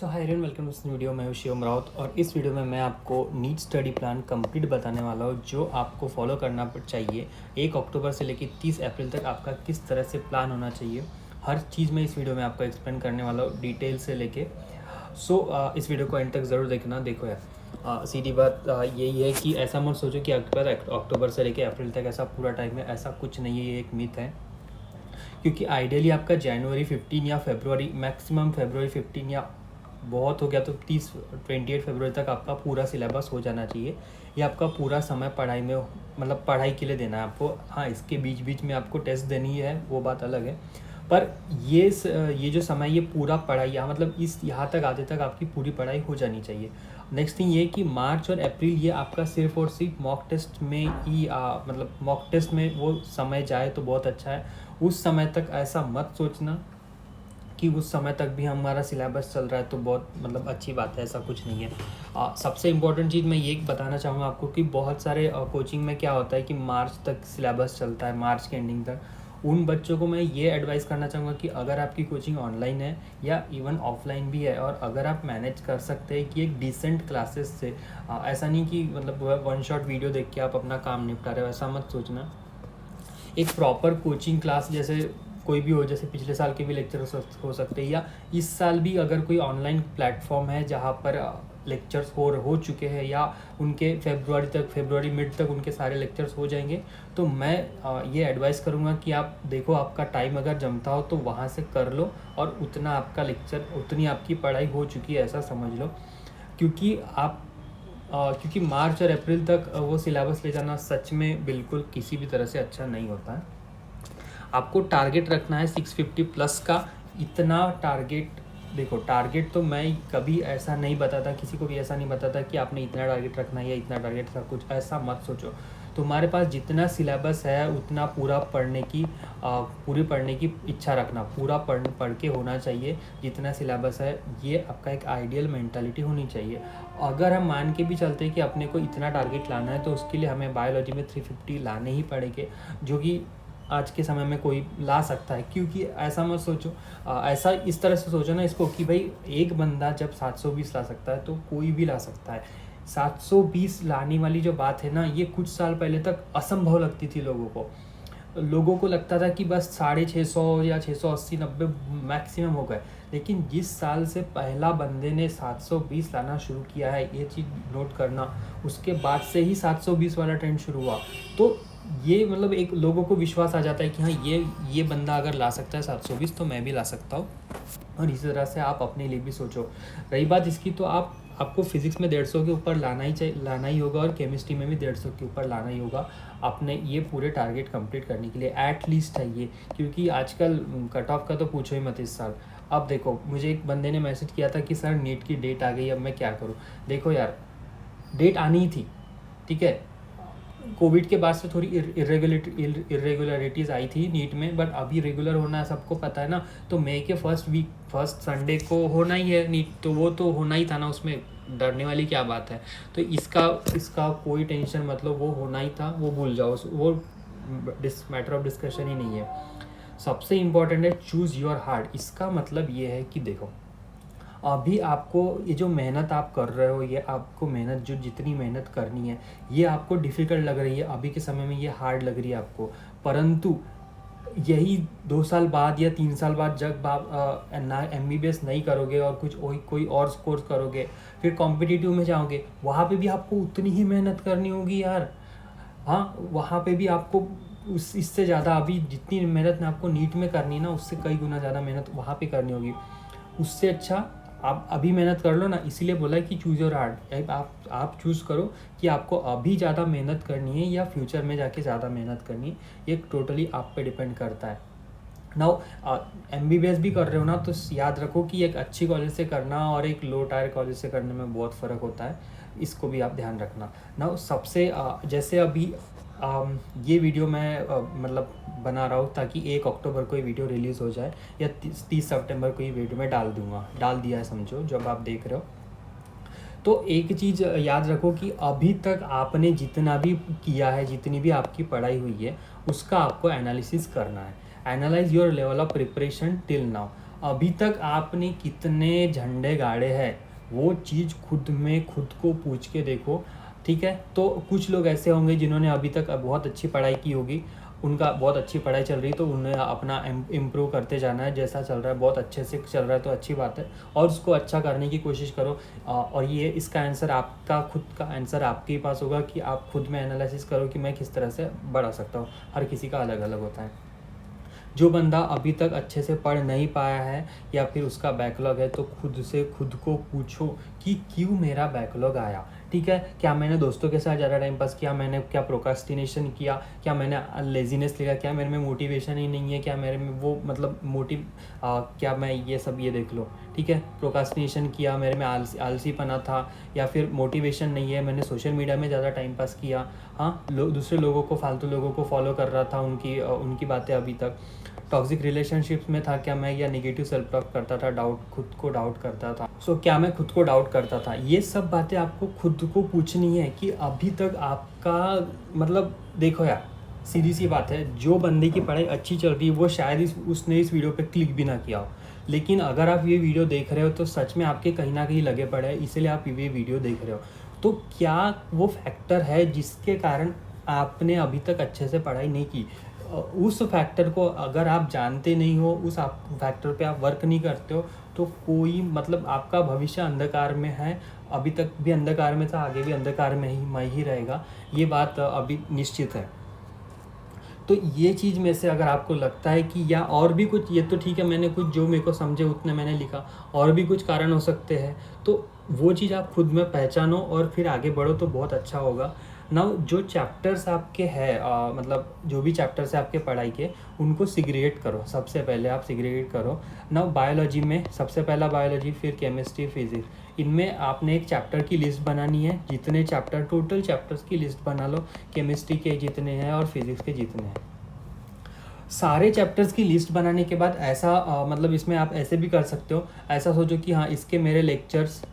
So hi everyone, welcome to this video. मैं हूं शिवम राउत और इस वीडियो में मैं आपको नीट स्टडी प्लान कंप्लीट बताने वाला हूं जो आपको फॉलो करना चाहिए। 1 अक्टूबर से लेकर 30 अप्रैल तक आपका किस तरह से प्लान होना चाहिए, हर चीज़ में इस वीडियो में आपको एक्सप्लेन करने वाला हूँ डिटेल से लेके। इस वीडियो को एंड तक ज़रूर देखना। देखो यार, सीधी बात यही है कि ऐसा मत सोचो कि अक्टूबर से लेकर अप्रैल तक ऐसा पूरा टाइम है, ऐसा कुछ नहीं है। ये एक मिथ है, क्योंकि आइडियली आपका जनवरी 15 या फरवरी, मैक्सिमम फरवरी 15 या बहुत हो गया तो 28 फरवरी तक आपका पूरा सिलेबस हो जाना चाहिए। ये आपका पूरा समय पढ़ाई में, मतलब पढ़ाई के लिए देना है आपको। हाँ, इसके बीच बीच में आपको टेस्ट देनी है, वो बात अलग है। पर ये जो समय, ये पूरा पढ़ाई, यहाँ मतलब इस यहाँ तक आते तक आपकी पूरी पढ़ाई हो जानी चाहिए। नेक्स्ट थिंग ये कि मार्च और अप्रैल ये आपका सिर्फ और सिर्फ मॉक टेस्ट में ही मतलब मॉक टेस्ट में वो समय जाए तो बहुत अच्छा है। उस समय तक ऐसा मत सोचना कि उस समय तक भी हमारा सिलेबस चल रहा है तो बहुत मतलब अच्छी बात है, ऐसा कुछ नहीं है। सबसे इम्पोर्टेंट चीज़ मैं ये बताना चाहूँगा आपको कि बहुत सारे कोचिंग में क्या होता है कि मार्च तक सिलेबस चलता है, मार्च के एंडिंग तक। उन बच्चों को मैं ये एडवाइस करना चाहूँगा कि अगर आपकी कोचिंग ऑनलाइन है या इवन ऑफलाइन भी है, और अगर आप मैनेज कर सकते हैं कि एक डिसेंट क्लासेस से, ऐसा नहीं कि मतलब वन शॉट वीडियो देख के आप अपना काम निपटा रहे हो, ऐसा मत सोचना। एक प्रॉपर कोचिंग क्लास जैसे कोई भी हो, जैसे पिछले साल के भी लेक्चर हो सकते हैं, या इस साल भी अगर कोई ऑनलाइन प्लेटफॉर्म है जहाँ पर लेक्चर्स हो चुके हैं, या उनके फरवरी मिड तक उनके सारे लेक्चर्स हो जाएंगे, तो मैं ये एडवाइस करूँगा कि आप देखो, आपका टाइम अगर जमता हो तो वहाँ से कर लो, और उतना आपका लेक्चर, उतनी आपकी पढ़ाई हो चुकी है ऐसा समझ लो। क्योंकि मार्च और अप्रैल तक वो सिलेबस ले जाना सच में बिल्कुल किसी भी तरह से अच्छा नहीं होता है। आपको टारगेट रखना है 650 प्लस का। इतना टारगेट, देखो टारगेट तो मैं कभी ऐसा नहीं बताता, किसी को भी ऐसा नहीं बताता कि आपने इतना टारगेट रखना है या इतना टारगेट का, कुछ ऐसा मत सोचो। तुम्हारे पास जितना सिलेबस है उतना पूरी पढ़ने की इच्छा रखना, पूरा पढ़ के होना चाहिए जितना सिलेबस है। ये आपका एक आइडियल मेंटालिटी होनी चाहिए। अगर हम मान के भी चलते हैं कि अपने को इतना टारगेट लाना है, तो उसके लिए हमें बायोलॉजी में 350 लाने ही पड़ेंगे, जो कि आज के समय में कोई ला सकता है। क्योंकि ऐसा मत सोचो, ऐसा इस तरह से सोचो ना इसको कि भाई एक बंदा जब 720 ला सकता है तो कोई भी ला सकता है। 720 लाने वाली जो बात है ना, ये कुछ साल पहले तक असंभव लगती थी लोगों को लगता था कि बस 650 या 680-90 मैक्सिमम हो गए। लेकिन जिस साल से पहला बंदे ने 720 लाना शुरू किया है, ये चीज़ नोट करना, उसके बाद से ही 720 वाला ट्रेंड शुरू हुआ। तो ये मतलब एक लोगों को विश्वास आ जाता है कि हाँ, ये बंदा अगर ला सकता है 720 तो मैं भी ला सकता हूँ। और इसी तरह से आप अपने लिए भी सोचो। रही बात इसकी, तो आपको फिजिक्स में 150 के ऊपर लाना ही होगा, और केमिस्ट्री में भी 150 के ऊपर लाना ही होगा आपने ये पूरे टारगेट कंप्लीट करने के लिए, एट लीस्ट चाहिए। क्योंकि आजकल कट ऑफ का तो पूछो ही मत इस साल। अब देखो, मुझे एक बंदे ने मैसेज किया था कि सर नीट की डेट आ गई, अब मैं क्या करूँ। देखो यार, डेट आनी ही थी, ठीक है। कोविड के बाद से थोड़ी इरेगुलरिटीज़ आई थी नीट में, बट अभी रेगुलर होना सबको पता है ना। तो मई के फर्स्ट संडे को होना ही है नीट, तो वो तो होना ही था ना, उसमें डरने वाली क्या बात है। तो इसका कोई टेंशन, मतलब वो होना ही था, वो भूल जाओ, वो मैटर ऑफ डिस्कशन ही नहीं है। सबसे इम्पॉर्टेंट है चूज़ योर हार्ट। इसका मतलब ये है कि देखो, अभी आपको ये जो मेहनत आप कर रहे हो, ये आपको मेहनत, जो जितनी मेहनत करनी है, ये आपको डिफ़िकल्ट लग रही है अभी के समय में, ये हार्ड लग रही है आपको। परंतु यही 2 साल बाद या 3 साल बाद जब आप MBBS नहीं करोगे और कोई और कोर्स करोगे, फिर कॉम्पिटिटिव में जाओगे, वहाँ पे भी आपको उतनी ही मेहनत करनी होगी यार। हाँ, वहाँ पे भी आपको इससे ज़्यादा, अभी जितनी मेहनत आपको नीट में करनी है ना, उससे कई गुना ज़्यादा मेहनत वहाँ पे करनी होगी। उससे अच्छा आप अभी मेहनत कर लो ना। इसीलिए बोला कि चूज़ योर हार्ट। आप चूज़ करो कि आपको अभी ज़्यादा मेहनत करनी है या फ्यूचर में जाके ज़्यादा मेहनत करनी है। ये टोटली आप पे डिपेंड करता है। नाउ MBBS भी कर रहे हो ना, तो याद रखो कि एक अच्छी कॉलेज से करना और एक लो टायर कॉलेज से करने में बहुत फ़र्क होता है। इसको भी आप ध्यान रखना। नाउ सबसे जैसे अभी ये वीडियो मैं मतलब बना रहा हूँ ताकि 1 अक्टूबर को ये वीडियो रिलीज़ हो जाए, या 30 सितंबर को ये वीडियो मैं डाल दिया है समझो, जब आप देख रहे हो। तो एक चीज़ याद रखो कि अभी तक आपने जितना भी किया है, जितनी भी आपकी पढ़ाई हुई है, उसका आपको एनालिसिस करना है। Analyse your level of preparation till now. अभी तक आपने कितने झंडे गाड़े हैं, वो चीज़ खुद को पूछ के देखो, ठीक है। तो कुछ लोग ऐसे होंगे जिन्होंने अभी तक बहुत अच्छी पढ़ाई की होगी, उनका बहुत अच्छी पढ़ाई चल रही, तो उन्हें अपना इम्प्रूव करते जाना है। जैसा चल रहा है बहुत अच्छे से चल रहा है तो अच्छी बात है, और उसको अच्छा करने की कोशिश करो। और ये इसका आंसर आपका खुद का आंसर आपके ही पास होगा कि आप खुद में एनालिसिस करो कि मैं किस तरह से बढ़ा सकता हूँ। हर किसी का अलग अलग होता है। जो बंदा अभी तक अच्छे से पढ़ नहीं पाया है या फिर उसका बैकलॉग है, तो खुद को पूछो कि क्यों मेरा बैकलॉग आया, ठीक है। क्या मैंने दोस्तों के साथ ज़्यादा टाइम पास किया, मैंने क्या प्रोक्रास्टिनेशन किया, क्या मैंने लेजीनेस लिया, क्या मेरे में मोटिवेशन ही नहीं है, क्या मेरे में वो मतलब क्या मैं ये देख लो, ठीक है। प्रोक्रास्टिनेशन किया, मेरे में आलसीपना था, या फिर मोटिवेशन नहीं है, मैंने सोशल मीडिया में ज़्यादा टाइम पास किया, हाँ, दूसरे लोगों को, फालतू लोगों को फॉलो कर रहा था, उनकी बातें अभी तक। टॉक्सिक रिलेशनशिप्स में था क्या मैं, या नेगेटिव सेल्फ टॉक करता था, खुद को डाउट करता था। क्या मैं खुद को डाउट करता था। ये सब बातें आपको खुद को पूछनी है कि अभी तक आपका मतलब देखो यार, सीधी सी बात है, जो बंदे की पढ़ाई अच्छी चल रही है वो शायद उसने इस वीडियो पे क्लिक भी ना किया हो, लेकिन अगर आप ये वीडियो देख रहे हो तो सच में आपके कहीं ना कहीं लगे पड़े हैं, इसलिए आप ये वीडियो देख रहे हो। तो क्या वो फैक्टर है जिसके कारण आपने अभी तक अच्छे से पढ़ाई नहीं की? उस फैक्टर को अगर आप जानते नहीं हो, उस फैक्टर पे आप वर्क नहीं करते हो, तो कोई मतलब आपका भविष्य अंधकार में है। अभी तक भी अंधकार में था, आगे भी अंधकार में ही रहेगा, ये बात अभी निश्चित है। तो ये चीज़ में से अगर आपको लगता है कि या और भी कुछ, ये तो ठीक है, मैंने कुछ जो मेरे को समझे उतने मैंने लिखा, और भी कुछ कारण हो सकते हैं, तो वो चीज़ आप खुद में पहचानो और फिर आगे बढ़ो तो बहुत अच्छा होगा ना। जो चैप्टर्स आपके हैं, मतलब जो भी चैप्टर्स हैं आपके पढ़ाई के, उनको सिग्रेगेट करो। सबसे पहले आप सिग्रेगेट करो ना। बायोलॉजी में सबसे पहला बायोलॉजी, फिर केमिस्ट्री, फिजिक्स, इनमें आपने एक चैप्टर की लिस्ट बनानी है। जितने चैप्टर, टोटल चैप्टर्स की लिस्ट बना लो, केमिस्ट्री के जितने हैं और फिजिक्स के जितने हैं। सारे चैप्टर्स की लिस्ट बनाने के बाद ऐसा मतलब इसमें आप ऐसे भी कर सकते हो, ऐसा सोचो कि हाँ, इसके मेरे लेक्चर्स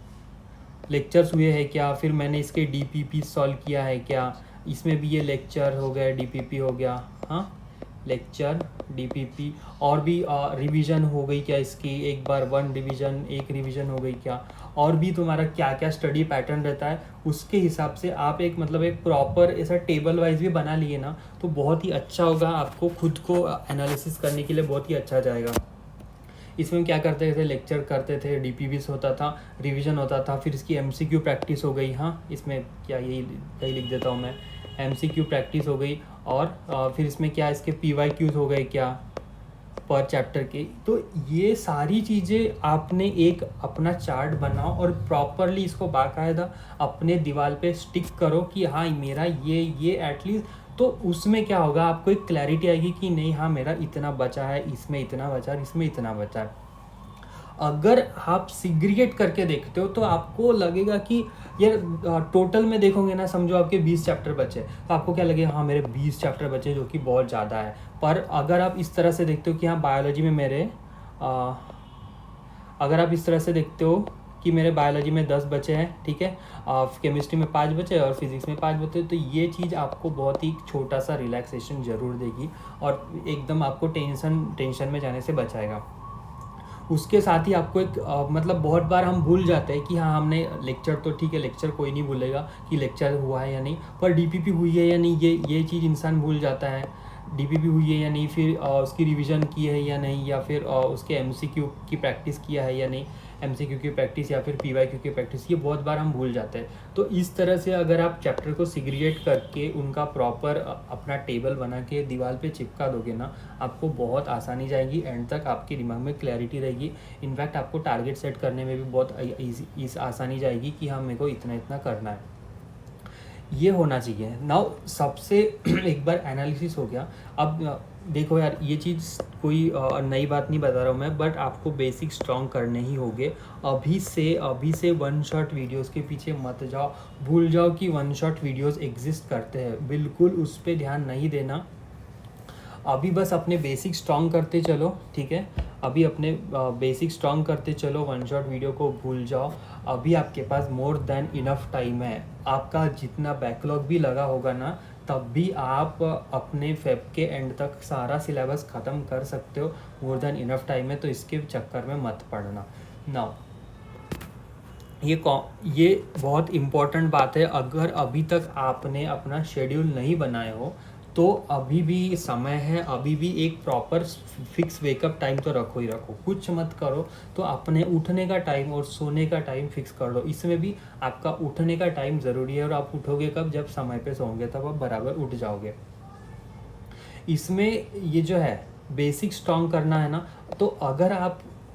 हुए हैं क्या, फिर मैंने इसके डीपीपी सॉल्व किया है क्या, इसमें भी ये लेक्चर हो गया, डीपीपी हो गया, हाँ, लेक्चर, डीपीपी, और भी रिवीजन हो गई क्या इसकी, एक बार एक रिवीजन हो गई क्या, और भी तुम्हारा क्या क्या स्टडी पैटर्न रहता है, उसके हिसाब से आप एक प्रॉपर ऐसा टेबल वाइज भी बना लिए ना, तो बहुत ही अच्छा होगा। आपको खुद को एनालिसिस करने के लिए बहुत ही अच्छा जाएगा। इसमें क्या करते थे, लेक्चर करते थे, डीपीबी होता था, रिवीजन होता था, फिर इसकी एमसीक्यू प्रैक्टिस हो गई, हाँ, इसमें क्या यही लिख देता हूँ मैं, एमसीक्यू प्रैक्टिस हो गई, और फिर इसमें क्या, इसके पीवाईक्यूज हो गए क्या पर चैप्टर के। तो ये सारी चीज़ें आपने एक अपना चार्ट बनाओ और प्रॉपरली इसको बाकायदा अपने दीवार पे स्टिक करो कि हाँ, मेरा ये एटलीस्ट, तो उसमें क्या होगा, आपको एक क्लैरिटी आएगी कि नहीं, हाँ, मेरा इतना बचा है, इसमें इतना बचा है, इसमें इतना बचा है। अगर आप सिग्रीगेट करके देखते हो तो आपको लगेगा कि यार, टोटल में देखोगे ना, समझो आपके 20 चैप्टर बचे, तो आपको क्या लगेगा, हाँ, मेरे 20 चैप्टर बचे, जो कि बहुत ज़्यादा है। पर अगर आप इस तरह से देखते हो कि हाँ, बायोलॉजी में अगर आप इस तरह से देखते हो कि मेरे बायोलॉजी में 10 बचे हैं, ठीक है, केमिस्ट्री में 5 बचे और फिजिक्स में 5 बचे, तो ये चीज़ आपको बहुत ही छोटा सा रिलैक्सेशन ज़रूर देगी और एकदम आपको टेंशन में जाने से बचाएगा। उसके साथ ही आपको एक बहुत बार हम भूल जाते हैं कि हाँ, हमने लेक्चर, तो ठीक है, लेक्चर कोई नहीं भूलेगा कि लेक्चर हुआ है या नहीं, पर डीपीपी हुई है या नहीं, ये चीज़ इंसान भूल जाता है। डीपीपी हुई है या नहीं, फिर उसकी रिवीजन की है या नहीं, या फिर उसके एमसीक्यू की प्रैक्टिस किया है या नहीं, एमसीक्यू की प्रैक्टिस या फिर पीवाईक्यू की प्रैक्टिस, ये बहुत बार हम भूल जाते हैं। तो इस तरह से अगर आप चैप्टर को सिग्रीगेट करके उनका प्रॉपर अपना टेबल बना के दीवार पे चिपका दोगे ना, आपको बहुत आसानी जाएगी, एंड तक आपके दिमाग में क्लैरिटी रहेगी। इनफैक्ट आपको टारगेट सेट करने में भी बहुत आसानी जाएगी कि हाँ, मेरे को इतना इतना करना है, ये होना चाहिए। नाउ सबसे एक बार एनालिसिस हो गया, अब देखो यार, ये चीज़ कोई नई बात नहीं बता रहा हूँ मैं, बट आपको बेसिक स्ट्रॉन्ग करने ही होंगे। अभी से वन शॉट वीडियोस के पीछे मत जाओ, भूल जाओ कि वन शॉट वीडियोस एग्जिस्ट करते हैं, बिल्कुल उस पर ध्यान नहीं देना। अभी बस अपने बेसिक स्ट्रॉन्ग करते चलो, ठीक है, अभी अपने बेसिक स्ट्रॉन्ग करते चलो, वन शॉट वीडियो को भूल जाओ। अभी आपके पास मोर देन इनफ टाइम है, आपका जितना बैकलॉग भी लगा होगा ना, तब भी आप अपने फेब के एंड तक सारा सिलेबस ख़त्म कर सकते हो। मोर देन इनफ टाइम है, तो इसके चक्कर में मत पड़ना। नाउ ये बहुत इम्पोर्टेंट बात है। अगर अभी तक आपने अपना शेड्यूल नहीं बनाए हो तो अभी भी समय है, अभी भी एक प्रॉपर फिक्स वेकअप टाइम तो रखो ही रखो। कुछ मत करो तो अपने उठने का टाइम और सोने का टाइम फिक्स कर लो। इसमें भी आपका उठने का टाइम ज़रूरी है, और आप उठोगे कब? जब समय पे सोओगे तब आप बराबर उठ जाओगे। इसमें ये जो है बेसिक स्ट्रॉन्ग करना है ना, तो अगर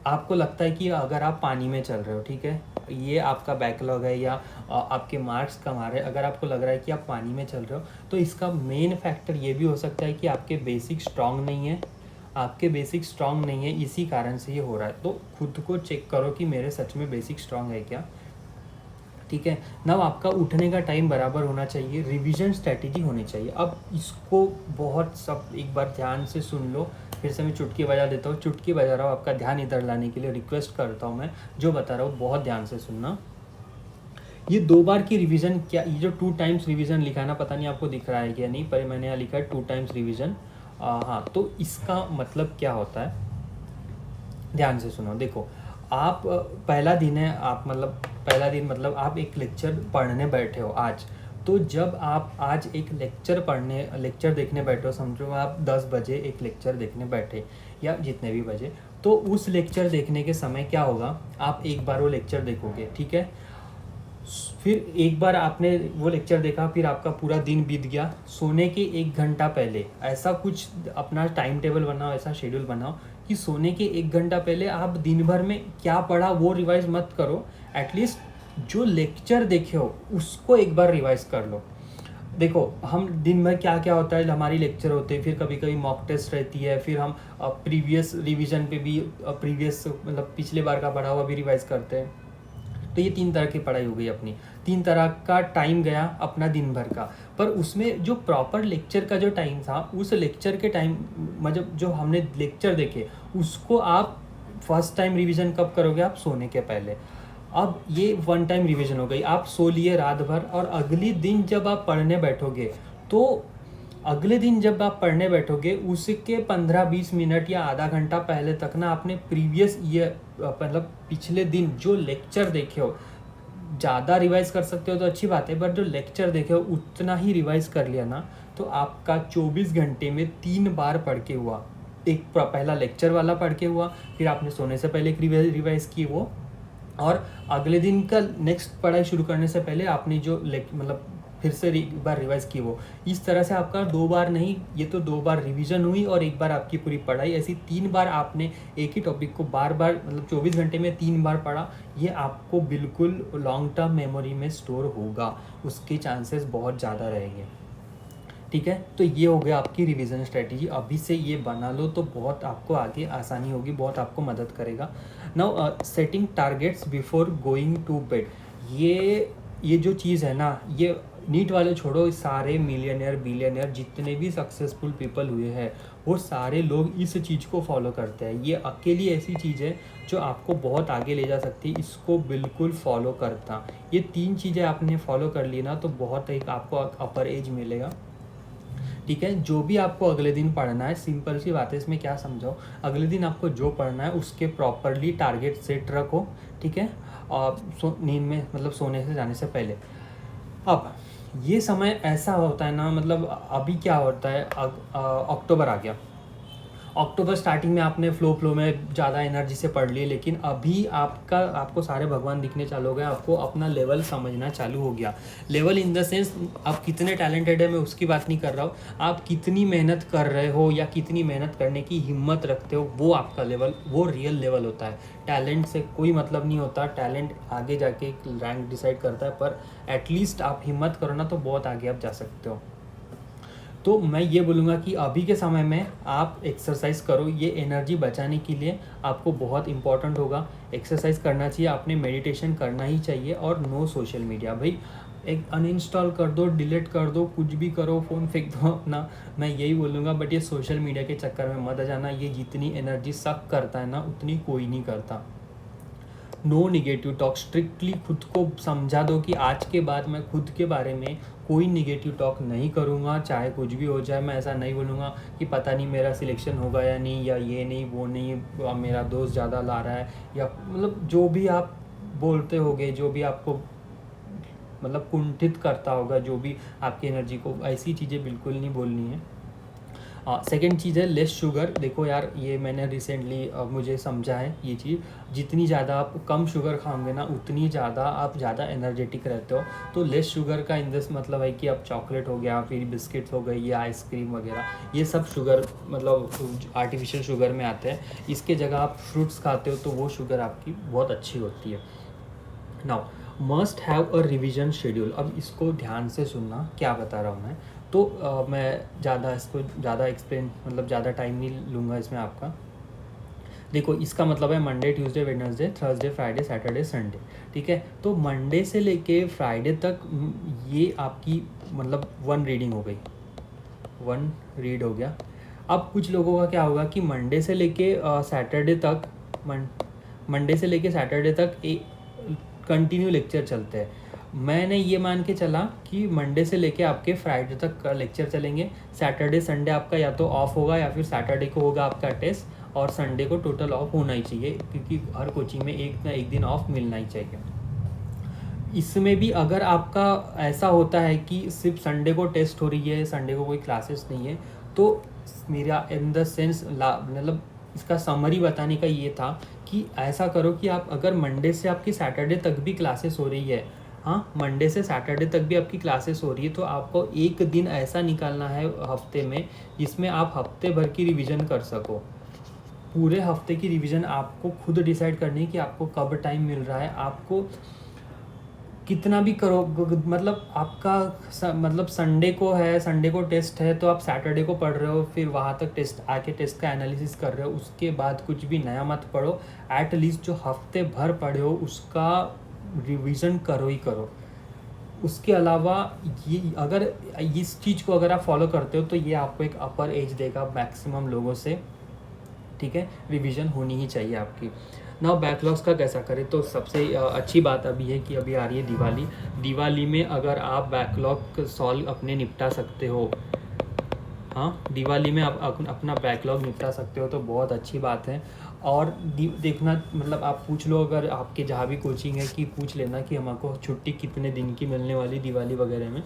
आपको लगता है कि अगर आप पानी में चल रहे हो, ठीक है, ये आपका बैकलॉग है या आपके मार्क्स कम आ रहे हैं, अगर आपको लग रहा है कि आप पानी में चल रहे हो, तो इसका मेन फैक्टर ये भी हो सकता है कि आपके बेसिक स्ट्रॉन्ग नहीं है। आपके बेसिक स्ट्रॉन्ग नहीं है, इसी कारण से ये हो रहा है। तो खुद को चेक करो कि मेरे सच में बेसिक स्ट्रॉन्ग है क्या, ठीक है। नव आपका उठने का टाइम बराबर होना चाहिए, रिवीजन स्ट्रैटेजी होनी चाहिए। अब इसको बहुत सब एक बार ध्यान से सुन लो, फिर से मैं चुटकी बजा देता हूँ, चुटकी बजा रहा हूँ आपका ध्यान इधर लाने के लिए रिक्वेस्ट करता हूँ। मैं जो बता रहा हूँ बहुत ध्यान से सुनना। ये 2 बार की रिवीजन, क्या ये जो 2 टाइम्स रिवीजन लिखा है ना, पता नहीं आपको दिख रहा है क्या नहीं, पर मैंने यहाँ लिखा है 2 टाइम्स रिवीजन। हाँ, तो इसका मतलब क्या होता है, ध्यान से सुनो। देखो, आप पहला दिन है, आप मतलब पहला दिन मतलब आप एक लेक्चर पढ़ने बैठे हो आज। तो जब आप आज एक लेक्चर देखने बैठे हो, समझो आप 10 बजे एक लेक्चर देखने बैठे या जितने भी बजे, तो उस लेक्चर देखने के समय क्या होगा, आप एक बार वो लेक्चर देखोगे, ठीक है। फिर एक बार आपने वो लेक्चर देखा, फिर आपका पूरा दिन बीत गया। सोने के 1 घंटा पहले ऐसा कुछ अपना टाइम टेबल बनाओ, ऐसा शेड्यूल बनाओ कि सोने के 1 घंटा पहले आप दिन भर में क्या पढ़ा वो रिवाइज मत करो, एटलीस्ट जो लेक्चर देखे हो उसको एक बार रिवाइज कर लो। देखो, हम दिन भर क्या क्या होता है, हमारी लेक्चर होते हैं, फिर कभी कभी मॉक टेस्ट रहती है, फिर हम प्रीवियस रिवीजन पे भी प्रीवियस मतलब पिछले बार का पढ़ा हुआ भी रिवाइज करते हैं। तो ये 3 तरह की पढ़ाई हो गई अपनी, 3 तरह का टाइम गया अपना दिन भर का। पर उसमें जो प्रॉपर लेक्चर का जो टाइम था, उस लेक्चर के टाइम मतलब जो हमने लेक्चर देखे उसको आप फर्स्ट टाइम रिवीजन कब करोगे? आप सोने के पहले। अब ये 1 टाइम रिवीजन हो गई, आप सो लिए रात भर, और अगले दिन जब आप पढ़ने बैठोगे तो अगले दिन जब आप पढ़ने बैठोगे उसके 15-20 मिनट या आधा घंटा पहले तक ना आपने प्रीवियस ईयर मतलब पिछले दिन जो लेक्चर देखे हो, ज़्यादा रिवाइज कर सकते हो तो अच्छी बात है, पर जो लेक्चर देखे हो उतना ही रिवाइज कर लिया ना, तो आपका 24 घंटे में 3 बार पढ़ के हुआ। एक पहला लेक्चर वाला पढ़ के हुआ, फिर आपने सोने से पहले एक रिवाइज की वो, और अगले दिन का नेक्स्ट पढ़ाई शुरू करने से पहले आपने जो मतलब फिर से एक बार रिवाइज की वो। इस तरह से आपका 2 बार नहीं, ये तो 2 बार रिवीजन हुई और 1 बार आपकी पूरी पढ़ाई। ऐसी 3 बार आपने एक ही टॉपिक को बार बार मतलब 24 घंटे में 3 बार पढ़ा। ये आपको बिल्कुल लॉन्ग टर्म मेमोरी में स्टोर होगा, उसके चांसेस बहुत ज़्यादा रहेंगे, ठीक है। तो ये हो गया आपकी रिवीजन स्ट्रेटजी। अभी से ये बना लो तो बहुत आपको आगे आसानी होगी, बहुत आपको मदद करेगा। Now setting targets before going to bed, ये जो चीज़ है ना, ये नीट वाले छोड़ो, सारे मिलियनियर बिलियनियर जितने भी सक्सेसफुल पीपल हुए हैं वो सारे लोग इस चीज़ को फॉलो करते हैं। ये अकेली ऐसी चीज़ है जो आपको बहुत आगे ले जा सकती है, इसको बिल्कुल फॉलो करता। ये 3 चीज़ें आपने फॉलो कर ली ना तो बहुत एक आपको अपर एज मिलेगा, ठीक है। जो भी आपको अगले दिन पढ़ना है, सिंपल सी बात है, इसमें क्या समझाओ, अगले दिन आपको जो पढ़ना है उसके प्रॉपरली टारगेट सेट रखो, ठीक है। और नींद में मतलब सोने से जाने से पहले। अब ये समय ऐसा होता है ना, मतलब अभी क्या होता है, अक्टूबर आ गया, अक्टूबर स्टार्टिंग में आपने फ्लो में ज़्यादा एनर्जी से पढ़ ली, लेकिन अभी आपको सारे भगवान दिखने चालू हो गए, आपको अपना लेवल समझना चालू हो गया। लेवल इन द सेंस आप कितने टैलेंटेड है मैं उसकी बात नहीं कर रहा हूँ, आप कितनी मेहनत कर रहे हो या कितनी मेहनत करने की हिम्मत रखते हो, वो आपका लेवल, वो रियल लेवल होता है। टैलेंट से कोई मतलब नहीं होता, टैलेंट आगे जाके रैंक डिसाइड करता है, पर एटलीस्ट आप हिम्मत करो ना तो बहुत आगे आप जा सकते हो। तो मैं ये बोलूँगा कि अभी के समय में आप एक्सरसाइज करो, ये एनर्जी बचाने के लिए आपको बहुत इंपॉर्टेंट होगा। एक्सरसाइज करना चाहिए, आपने मेडिटेशन करना ही चाहिए, और नो सोशल मीडिया। भाई एक अनइंस्टॉल कर दो, डिलीट कर दो, कुछ भी करो, फ़ोन फेंक दो अपना, मैं यही बोलूँगा। बट ये सोशल मीडिया के चक्कर में मत आ जाना, ये जितनी एनर्जी सक करता है ना उतनी कोई नहीं करता। नो निगेटिव टॉक, स्ट्रिक्टली खुद को समझा दो कि आज के बाद मैं खुद के बारे में कोई निगेटिव टॉक नहीं करूँगा, चाहे कुछ भी हो जाए। मैं ऐसा नहीं बोलूँगा कि पता नहीं मेरा सिलेक्शन होगा या नहीं, या ये नहीं वो नहीं, मेरा दोस्त ज़्यादा ला रहा है, या मतलब जो भी आप बोलते होगे, जो भी आपको मतलब कुंठित करता होगा, जो भी आपकी एनर्जी को, ऐसी चीज़ें बिल्कुल नहीं बोलनी है। सेकेंड चीज़ है लेस शुगर। देखो यार, ये मैंने रिसेंटली मुझे समझा है ये चीज़, जितनी ज़्यादा आप कम शुगर खाओगे ना, उतनी ज़्यादा आप ज़्यादा एनर्जेटिक रहते हो। तो लेस शुगर का इन दिस मतलब है कि अब चॉकलेट हो गया, फिर बिस्किट्स हो गई, या आइसक्रीम वगैरह, ये सब शुगर मतलब आर्टिफिशियल शुगर में आते हैं। इसके जगह आप फ्रूट्स खाते हो तो वो शुगर आपकी बहुत अच्छी होती है। Now must have a revision schedule. अब इसको ध्यान से सुनना, क्या बता रहा हूँ मैं। तो मैं ज़्यादा एक्सप्लेन मतलब ज़्यादा टाइम नहीं लूँगा इसमें आपका। देखो, इसका मतलब है Monday, Tuesday, Wednesday, Thursday, Friday, Saturday, Sunday. ठीक है, तो मंडे से लेके फ्राइडे तक ये आपकी मतलब 1 रीडिंग हो गई, 1 रीड हो गया। अब कुछ लोगों का क्या होगा कि मंडे से लेके सैटरडे तक, मंडे से लेके सैटरडे तक कंटिन्यू लेक्चर चलते हैं। मैंने ये मान के चला कि मंडे से लेके आपके फ्राइडे तक का लेक्चर चलेंगे। सैटरडे संडे आपका या तो ऑफ होगा, या फिर सैटरडे को होगा आपका टेस्ट, और संडे को टोटल ऑफ होना ही चाहिए, क्योंकि हर कोचिंग में एक ना एक दिन ऑफ मिलना ही चाहिए। इसमें भी अगर आपका ऐसा होता है कि सिर्फ संडे को टेस्ट हो रही है, संडे को कोई क्लासेस नहीं है, तो मेरा इन द सेंस मतलब इसका समरी बताने का ये था कि ऐसा करो कि आप अगर मंडे से आपकी सैटरडे तक भी क्लासेस हो रही है, हाँ, मंडे से सैटरडे तक भी आपकी क्लासेस हो रही है, तो आपको एक दिन ऐसा निकालना है हफ्ते में जिसमें आप हफ्ते भर की रिवीजन कर सको। पूरे हफ्ते की रिवीजन आपको खुद डिसाइड करनी है कि आपको कब टाइम मिल रहा है। आपको कितना भी करो, मतलब आपका मतलब संडे को है, संडे को टेस्ट है, तो आप सैटरडे को पढ़ रहे हो, फिर वहाँ तक टेस्ट आके टेस्ट का एनालिसिस कर रहे हो, उसके बाद कुछ भी नया मत पढ़ो। एट लीस्ट जो हफ्ते भर पढ़े हो उसका रिवीजन करो ही करो। उसके अलावा ये अगर इस चीज़ को अगर आप फॉलो करते हो तो ये आपको एक अपर एज देगा मैक्सिमम लोगों से। ठीक है, रिवीजन होनी ही चाहिए आपकी। नाउ बैकलॉग्स का कैसा करें, तो सबसे अच्छी बात अभी है कि अभी आ रही है दिवाली। दिवाली में अगर आप बैकलॉग सॉल्व अपने निपटा सकते हो, हाँ, दिवाली में आप अपना बैकलॉग निपटा सकते हो तो बहुत अच्छी बात है। और देखना मतलब आप पूछ लो, अगर आपके जहाँ भी कोचिंग है, कि पूछ लेना कि हमको छुट्टी कितने दिन की मिलने वाली दिवाली वगैरह में।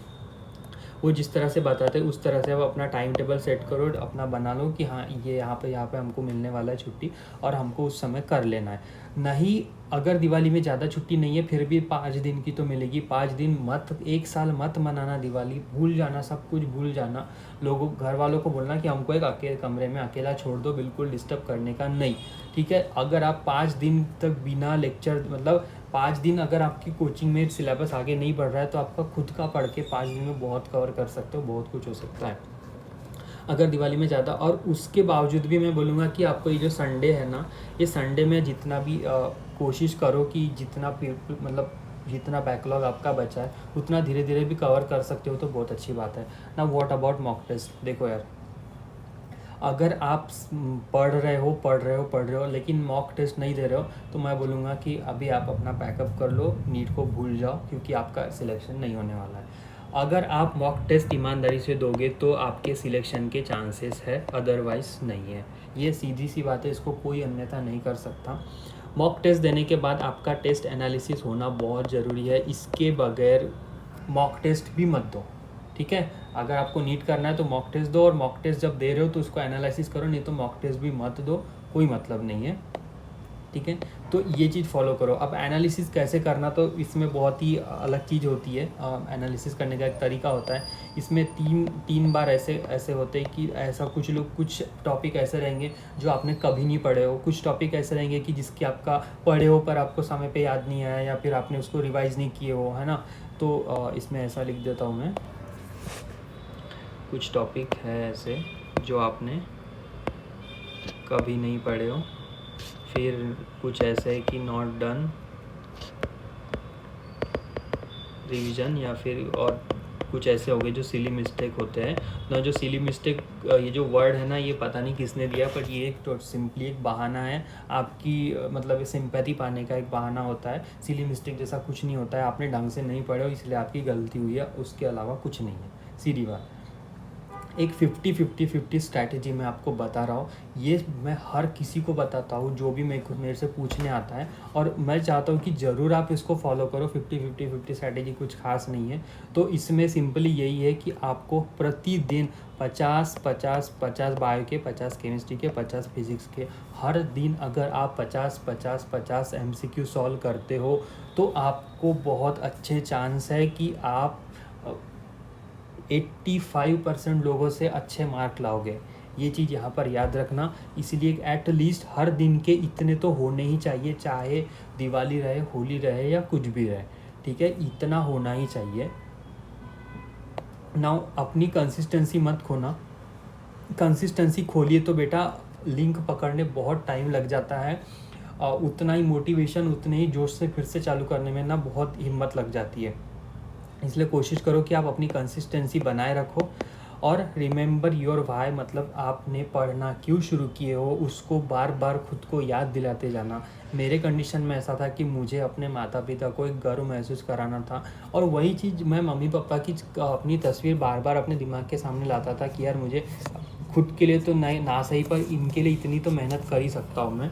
वो जिस तरह से बताते हैं उस तरह से आप अपना टाइम टेबल सेट करो, अपना बना लो कि हाँ ये यहाँ पे हमको मिलने वाला है छुट्टी, और हमको उस समय कर लेना है। नहीं, अगर दिवाली में ज़्यादा छुट्टी नहीं है फिर भी 5 दिन की तो मिलेगी। 5 दिन मत, 1 साल मत मनाना दिवाली, भूल जाना, सब कुछ भूल जाना। लोगों घर वालों को बोलना कि हमको एक अकेले कमरे में अकेला छोड़ दो, बिल्कुल डिस्टर्ब करने का नहीं। ठीक है, अगर आप 5 दिन तक बिना लेक्चर मतलब 5 दिन अगर आपकी कोचिंग में सिलेबस आगे नहीं बढ़ रहा है, तो आपका खुद का पढ़ के 5 दिन में बहुत कवर कर सकते हो, बहुत कुछ हो सकता है अगर दिवाली में ज़्यादा। और उसके बावजूद भी मैं बोलूँगा कि आपको ये जो संडे है ना, ये संडे में जितना भी कोशिश करो कि जितना मतलब जितना बैकलॉग आपका बचा है उतना धीरे धीरे भी कवर कर सकते हो तो बहुत अच्छी बात है ना। What about mock test? देखो यार, अगर आप पढ़ रहे हो लेकिन मॉक टेस्ट नहीं दे रहे हो, तो मैं बोलूँगा कि अभी आप अपना पैकअप कर लो, नीट को भूल जाओ, क्योंकि आपका सिलेक्शन नहीं होने वाला है। अगर आप मॉक टेस्ट ईमानदारी से दोगे तो आपके सिलेक्शन के चांसेस है, अदरवाइज़ नहीं है। ये सीधी सी बात है, इसको कोई अन्यथा नहीं कर सकता। मॉक टेस्ट देने के बाद आपका टेस्ट एनालिसिस होना बहुत ज़रूरी है, इसके बगैर मॉक टेस्ट भी मत दो। ठीक है, अगर आपको नीट करना है तो मॉक टेस्ट दो, और मॉक टेस्ट जब दे रहे हो तो उसको एनालिसिस करो, नहीं तो मॉक टेस्ट भी मत दो, कोई मतलब नहीं है। ठीक है, तो ये चीज़ फॉलो करो। अब एनालिसिस कैसे करना, तो इसमें बहुत ही अलग चीज़ होती है। एनालिसिस करने का एक तरीका होता है, इसमें तीन बार ऐसे होते हैं कि ऐसा कुछ टॉपिक ऐसे रहेंगे जो आपने कभी नहीं पढ़े हो, कुछ टॉपिक ऐसे रहेंगे कि जिसकी आपका पढ़े हो पर आपको समय पे याद नहीं आया, या फिर आपने उसको रिवाइज़ नहीं किए हो, है ना। तो इसमें ऐसा लिख देता हूँ मैं, कुछ टॉपिक है ऐसे जो आपने कभी नहीं पढ़े हो, फिर कुछ ऐसे है कि नॉट डन रिवीजन, या फिर और कुछ ऐसे हो गए जो सिली मिस्टेक होते हैं ना। जो सिली मिस्टेक ये जो वर्ड है ना, ये पता नहीं किसने दिया, पर ये एक तो सिंपली एक बहाना है आपकी मतलब सिंपैथी पाने का एक बहाना होता है। सिली मिस्टेक जैसा कुछ नहीं होता है, आपने ढंग से नहीं पढ़े हो इसलिए आपकी गलती हुई है, उसके अलावा कुछ नहीं है, सीधी बात। एक 50-50-50 स्ट्रैटेजी मैं आपको बता रहा हूँ, ये मैं हर किसी को बताता हूँ जो भी मेरे से पूछने आता है, और मैं चाहता हूँ कि ज़रूर आप इसको फॉलो करो। 50-50-50 स्ट्रैटेजी कुछ खास नहीं है। तो इसमें सिंपली यही है कि आपको प्रतिदिन 50-50-50 बायो के, 50 केमिस्ट्री के, 50 फिजिक्स के, हर दिन अगर आप 50-50-50 MCQ सॉल्व करते हो तो आपको बहुत अच्छे चांस है कि आप 85% लोगों से अच्छे मार्क लाओगे। ये चीज़ यहाँ पर याद रखना। इसीलिए एट लीस्ट हर दिन के इतने तो होने ही चाहिए, चाहे दिवाली रहे, होली रहे या कुछ भी रहे, ठीक है, इतना होना ही चाहिए। नाउ अपनी कंसिस्टेंसी मत खोना। कंसिस्टेंसी खोलिए तो बेटा लिंक पकड़ने बहुत टाइम लग जाता है, और उतना ही मोटिवेशन, उतने ही जोश से फिर से चालू करने में ना बहुत हिम्मत लग जाती है। इसलिए कोशिश करो कि आप अपनी कंसिस्टेंसी बनाए रखो, और रिमेंबर योर व्हाई, मतलब आपने पढ़ना क्यों शुरू किए हो उसको बार बार खुद को याद दिलाते जाना। मेरे कंडीशन में ऐसा था कि मुझे अपने माता पिता को एक गर्व महसूस कराना था, और वही चीज़ मैं मम्मी पापा की अपनी तस्वीर बार बार अपने दिमाग के सामने लाता था कि यार मुझे खुद के लिए तो नहीं ना सही, पर इनके लिए इतनी तो मेहनत कर ही सकता हूँ मैं।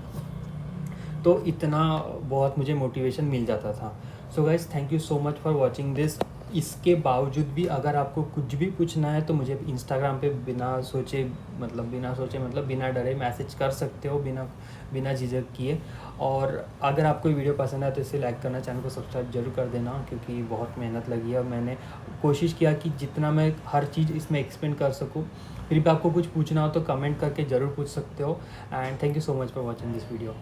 तो इतना बहुत मुझे मोटिवेशन मिल जाता था। So guys, thank you so much for watching this. इसके बावजूद भी अगर आपको कुछ भी पूछना है तो मुझे इंस्टाग्राम पे बिना सोचे मतलब बिना डरे मैसेज कर सकते हो, बिना झिझक किए। और अगर आपको वीडियो पसंद आए तो इसे लाइक करना, चैनल को सब्सक्राइब जरूर कर देना, क्योंकि बहुत मेहनत लगी है और मैंने कोशिश किया कि जितना मैं हर चीज़ इसमें एक्सप्लेन कर सकूँ। फिर भी आपको कुछ पूछना हो तो कमेंट करके ज़रूर पूछ सकते हो। And thank you so much for watching this video.